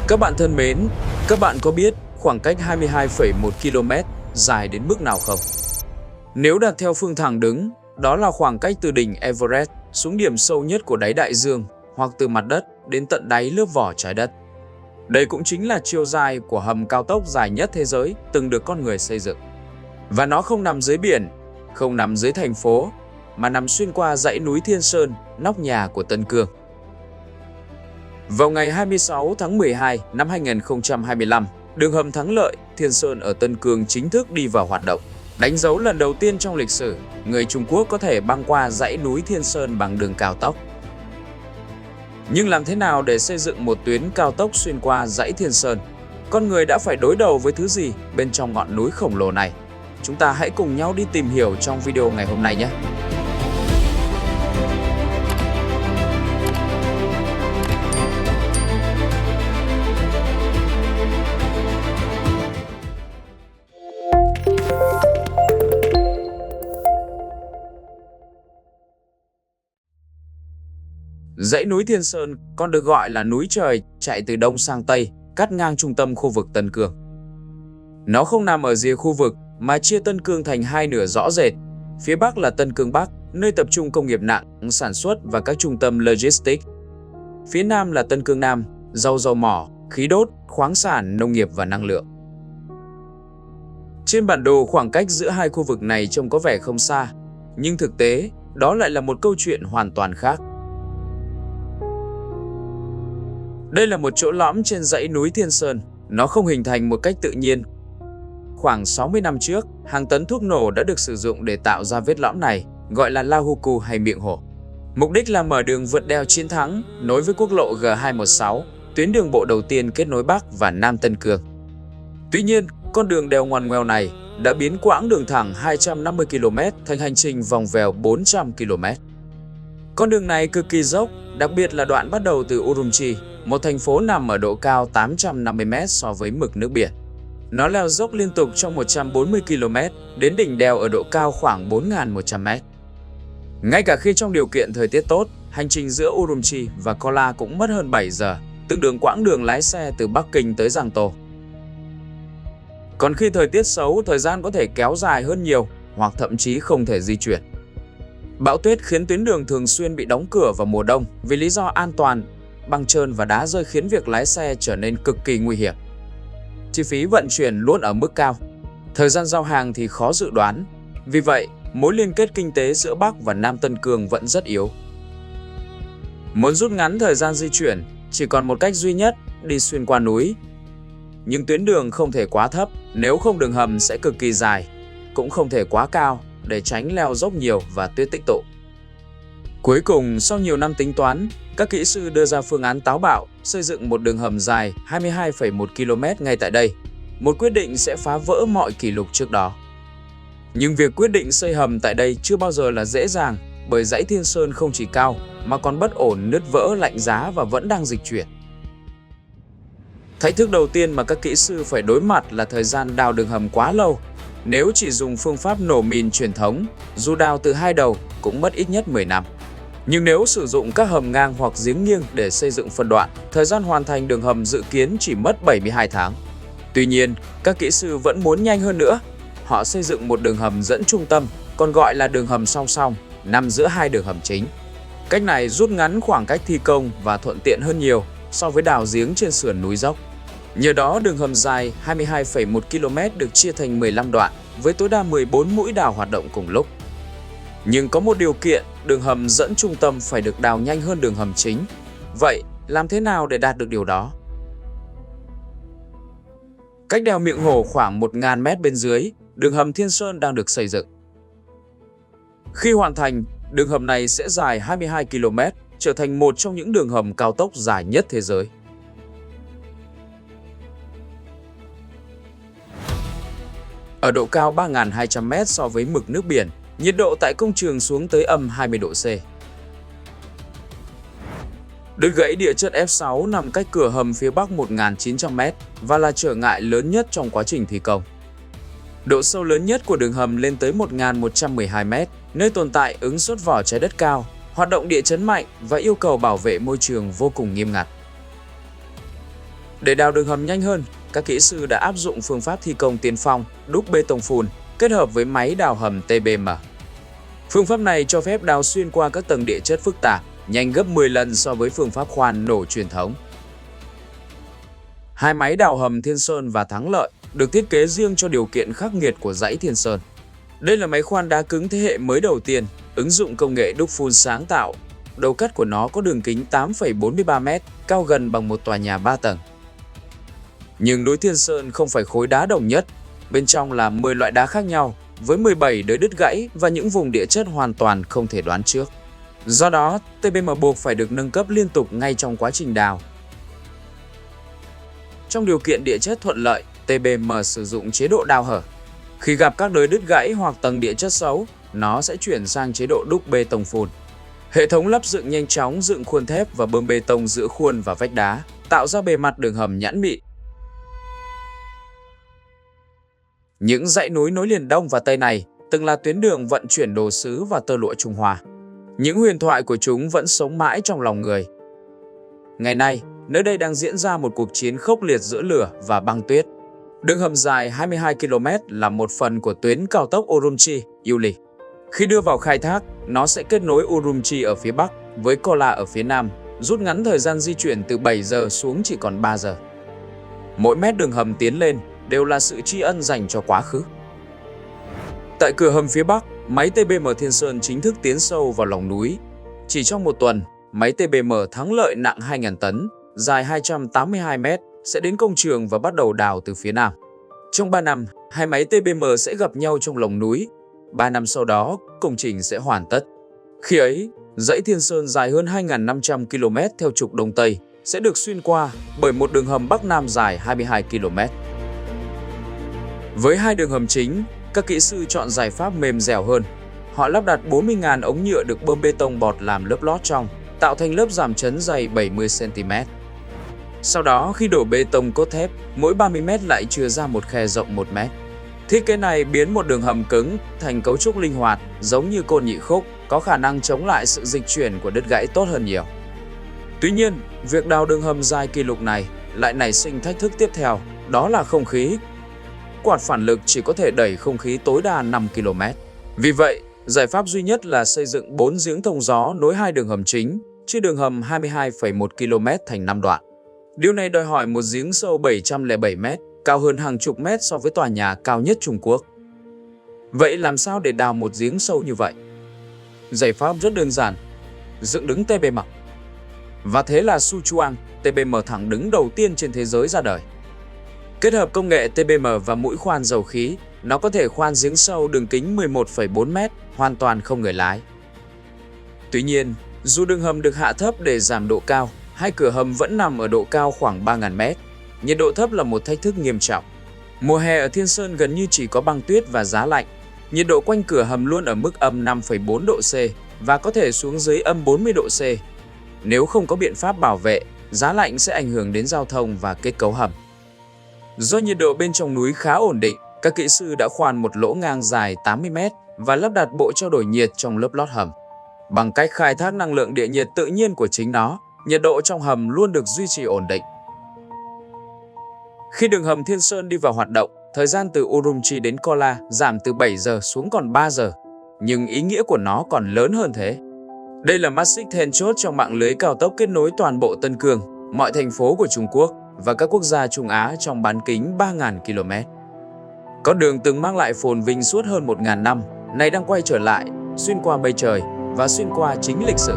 Các bạn thân mến, các bạn có biết khoảng cách 22,1 km dài đến mức nào không? Nếu đặt theo phương thẳng đứng, đó là khoảng cách từ đỉnh Everest xuống điểm sâu nhất của đáy đại dương hoặc từ mặt đất đến tận đáy lớp vỏ trái đất. Đây cũng chính là chiều dài của hầm cao tốc dài nhất thế giới từng được con người xây dựng. Và nó không nằm dưới biển, không nằm dưới thành phố, mà nằm xuyên qua dãy núi Thiên Sơn, nóc nhà của Tân Cương. Vào ngày 26 tháng 12 năm 2025, đường hầm Thắng Lợi, Thiên Sơn ở Tân Cương chính thức đi vào hoạt động. Đánh dấu lần đầu tiên trong lịch sử, người Trung Quốc có thể băng qua dãy núi Thiên Sơn bằng đường cao tốc. Nhưng làm thế nào để xây dựng một tuyến cao tốc xuyên qua dãy Thiên Sơn? Con người đã phải đối đầu với thứ gì bên trong ngọn núi khổng lồ này? Chúng ta hãy cùng nhau đi tìm hiểu trong video ngày hôm nay nhé! Dãy núi Thiên Sơn còn được gọi là núi trời chạy từ đông sang tây, cắt ngang trung tâm khu vực Tân Cương. Nó không nằm ở rìa khu vực mà chia Tân Cương thành hai nửa rõ rệt. Phía Bắc là Tân Cương Bắc, nơi tập trung công nghiệp nặng, sản xuất và các trung tâm logistics. Phía Nam là Tân Cương Nam, giàu dầu mỏ, khí đốt, khoáng sản, nông nghiệp và năng lượng. Trên bản đồ, khoảng cách giữa hai khu vực này trông có vẻ không xa, nhưng thực tế, đó lại là một câu chuyện hoàn toàn khác. Đây là một chỗ lõm trên dãy núi Thiên Sơn, nó không hình thành một cách tự nhiên. Khoảng 60 năm trước, hàng tấn thuốc nổ đã được sử dụng để tạo ra vết lõm này, gọi là La Huku hay miệng hổ. Mục đích là mở đường vượt đèo Chiến Thắng nối với quốc lộ G216, tuyến đường bộ đầu tiên kết nối Bắc và Nam Tân Cương. Tuy nhiên, con đường đèo ngoằn ngoèo này đã biến quãng đường thẳng 250 km thành hành trình vòng vèo 400 km. Con đường này cực kỳ dốc, đặc biệt là đoạn bắt đầu từ Urumqi, một thành phố nằm ở độ cao 850 m so với mực nước biển. Nó leo dốc liên tục trong 140 km đến đỉnh đèo ở độ cao khoảng 4.100 m. Ngay cả khi trong điều kiện thời tiết tốt, hành trình giữa Urumqi và Kola cũng mất hơn 7 giờ, tương đương quãng đường lái xe từ Bắc Kinh tới Giang Tô. Còn khi thời tiết xấu, thời gian có thể kéo dài hơn nhiều hoặc thậm chí không thể di chuyển. Bão tuyết khiến tuyến đường thường xuyên bị đóng cửa vào mùa đông vì lý do an toàn. Băng trơn và đá rơi khiến việc lái xe trở nên cực kỳ nguy hiểm. Chi phí vận chuyển luôn ở mức cao. Thời gian giao hàng thì khó dự đoán. Vì vậy, mối liên kết kinh tế giữa Bắc và Nam Tân Cương vẫn rất yếu. Muốn rút ngắn thời gian di chuyển, chỉ còn một cách duy nhất, đi xuyên qua núi. Nhưng tuyến đường không thể quá thấp, nếu không đường hầm sẽ cực kỳ dài. Cũng không thể quá cao, để tránh leo dốc nhiều và tuyết tích tụ. Cuối cùng, sau nhiều năm tính toán, các kỹ sư đưa ra phương án táo bạo xây dựng một đường hầm dài 22,1 km ngay tại đây, một quyết định sẽ phá vỡ mọi kỷ lục trước đó. Nhưng việc quyết định xây hầm tại đây chưa bao giờ là dễ dàng, bởi dãy Thiên Sơn không chỉ cao mà còn bất ổn, nứt vỡ, lạnh giá và vẫn đang dịch chuyển. Thách thức đầu tiên mà các kỹ sư phải đối mặt là thời gian đào đường hầm quá lâu. Nếu chỉ dùng phương pháp nổ mìn truyền thống, dù đào từ hai đầu cũng mất ít nhất 10 năm. Nhưng nếu sử dụng các hầm ngang hoặc giếng nghiêng để xây dựng phân đoạn, thời gian hoàn thành đường hầm dự kiến chỉ mất 72 tháng. Tuy nhiên, các kỹ sư vẫn muốn nhanh hơn nữa. Họ xây dựng một đường hầm dẫn trung tâm, còn gọi là đường hầm song song, nằm giữa hai đường hầm chính. Cách này rút ngắn khoảng cách thi công và thuận tiện hơn nhiều so với đào giếng trên sườn núi dốc. Nhờ đó, đường hầm dài 22,1 km được chia thành 15 đoạn, với tối đa 14 mũi đào hoạt động cùng lúc. Nhưng có một điều kiện, đường hầm dẫn trung tâm phải được đào nhanh hơn đường hầm chính. Vậy, làm thế nào để đạt được điều đó? Cách đèo Miệng Hổ khoảng 1.000 m bên dưới, đường hầm Thiên Sơn đang được xây dựng. Khi hoàn thành, đường hầm này sẽ dài 22 km, trở thành một trong những đường hầm cao tốc dài nhất thế giới. Ở độ cao 3.200 m so với mực nước biển, nhiệt độ tại công trường xuống tới âm 20 độ C. Đứt gãy địa chất F6 nằm cách cửa hầm phía Bắc 1.900 m và là trở ngại lớn nhất trong quá trình thi công. Độ sâu lớn nhất của đường hầm lên tới 1.112 m, nơi tồn tại ứng suất vỏ trái đất cao, hoạt động địa chấn mạnh và yêu cầu bảo vệ môi trường vô cùng nghiêm ngặt. Để đào đường hầm nhanh hơn, các kỹ sư đã áp dụng phương pháp thi công tiên phong đúc bê tông phun kết hợp với máy đào hầm TBM. Phương pháp này cho phép đào xuyên qua các tầng địa chất phức tạp, nhanh gấp 10 lần so với phương pháp khoan nổ truyền thống. Hai máy đào hầm Thiên Sơn và Thắng Lợi được thiết kế riêng cho điều kiện khắc nghiệt của dãy Thiên Sơn. Đây là máy khoan đá cứng thế hệ mới đầu tiên, ứng dụng công nghệ đúc phun sáng tạo. Đầu cắt của nó có đường kính 8,43 m, cao gần bằng một tòa nhà 3 tầng. Nhưng núi Thiên Sơn không phải khối đá đồng nhất, bên trong là 10 loại đá khác nhau, với 17 đới đứt gãy và những vùng địa chất hoàn toàn không thể đoán trước. Do đó, TBM buộc phải được nâng cấp liên tục ngay trong quá trình đào. Trong điều kiện địa chất thuận lợi, TBM sử dụng chế độ đào hở. Khi gặp các đới đứt gãy hoặc tầng địa chất xấu, nó sẽ chuyển sang chế độ đúc bê tông phun. Hệ thống lắp dựng nhanh chóng dựng khuôn thép và bơm bê tông giữa khuôn và vách đá, tạo ra bề mặt đường hầm nhẵn mịn. Những dãy núi nối liền Đông và Tây này từng là tuyến đường vận chuyển đồ sứ và tơ lụa Trung Hoa. Những huyền thoại của chúng vẫn sống mãi trong lòng người. Ngày nay, nơi đây đang diễn ra một cuộc chiến khốc liệt giữa lửa và băng tuyết. Đường hầm dài 22 km là một phần của tuyến cao tốc Urumqi-Uli. Khi đưa vào khai thác, nó sẽ kết nối Urumqi ở phía Bắc với Kola ở phía Nam, rút ngắn thời gian di chuyển từ 7 giờ xuống chỉ còn 3 giờ. Mỗi mét đường hầm tiến lên đều là sự tri ân dành cho quá khứ. Tại cửa hầm phía Bắc, máy TBM Thiên Sơn chính thức tiến sâu vào lòng núi. Chỉ trong một tuần, máy TBM Thắng Lợi nặng 2.000 tấn, dài 282 m sẽ đến công trường và bắt đầu đào từ phía Nam. Trong 3 năm, hai máy TBM sẽ gặp nhau trong lòng núi. 3 năm sau đó, công trình sẽ hoàn tất. Khi ấy, dãy Thiên Sơn dài hơn 2.500 km theo trục Đông Tây sẽ được xuyên qua bởi một đường hầm Bắc Nam dài 22 km. Với hai đường hầm chính, các kỹ sư chọn giải pháp mềm dẻo hơn. Họ lắp đặt 40.000 ống nhựa được bơm bê tông bọt làm lớp lót trong, tạo thành lớp giảm chấn dày 70 cm. Sau đó, khi đổ bê tông cốt thép, mỗi 30 m lại chừa ra một khe rộng 1 m. Thiết kế này biến một đường hầm cứng thành cấu trúc linh hoạt, giống như côn nhị khúc, có khả năng chống lại sự dịch chuyển của đứt gãy tốt hơn nhiều. Tuy nhiên, việc đào đường hầm dài kỷ lục này lại nảy sinh thách thức tiếp theo, đó là không khí. Quạt phản lực chỉ có thể đẩy không khí tối đa 5 km. Vì vậy, giải pháp duy nhất là xây dựng 4 giếng thông gió nối hai đường hầm chính, chia đường hầm 22,1 km thành 5 đoạn. Điều này đòi hỏi một giếng sâu 707 m, cao hơn hàng chục mét so với tòa nhà cao nhất Trung Quốc. Vậy làm sao để đào một giếng sâu như vậy? Giải pháp rất đơn giản, dựng đứng TBM. Và thế là Sichuan, TBM thẳng đứng đầu tiên trên thế giới ra đời. Kết hợp công nghệ TBM và mũi khoan dầu khí, nó có thể khoan giếng sâu đường kính 11,4 m, hoàn toàn không người lái. Tuy nhiên, dù đường hầm được hạ thấp để giảm độ cao, hai cửa hầm vẫn nằm ở độ cao khoảng 3.000 m. Nhiệt độ thấp là một thách thức nghiêm trọng. Mùa hè ở Thiên Sơn gần như chỉ có băng tuyết và giá lạnh. Nhiệt độ quanh cửa hầm luôn ở mức âm 5,4 độ C và có thể xuống dưới âm 40 độ C. Nếu không có biện pháp bảo vệ, giá lạnh sẽ ảnh hưởng đến giao thông và kết cấu hầm. Do nhiệt độ bên trong núi khá ổn định, các kỹ sư đã khoan một lỗ ngang dài 80 m và lắp đặt bộ trao đổi nhiệt trong lớp lót hầm. Bằng cách khai thác năng lượng địa nhiệt tự nhiên của chính nó, nhiệt độ trong hầm luôn được duy trì ổn định. Khi đường hầm Thiên Sơn đi vào hoạt động, thời gian từ Urumqi đến Kola giảm từ 7 giờ xuống còn 3 giờ. Nhưng ý nghĩa của nó còn lớn hơn thế. Đây là mắt xích then chốt trong mạng lưới cao tốc kết nối toàn bộ Tân Cương, mọi thành phố của Trung Quốc và các quốc gia Trung Á trong bán kính 3.000 km. Con đường từng mang lại phồn vinh suốt hơn 1.000 năm, nay đang quay trở lại, xuyên qua mây trời và xuyên qua chính lịch sử.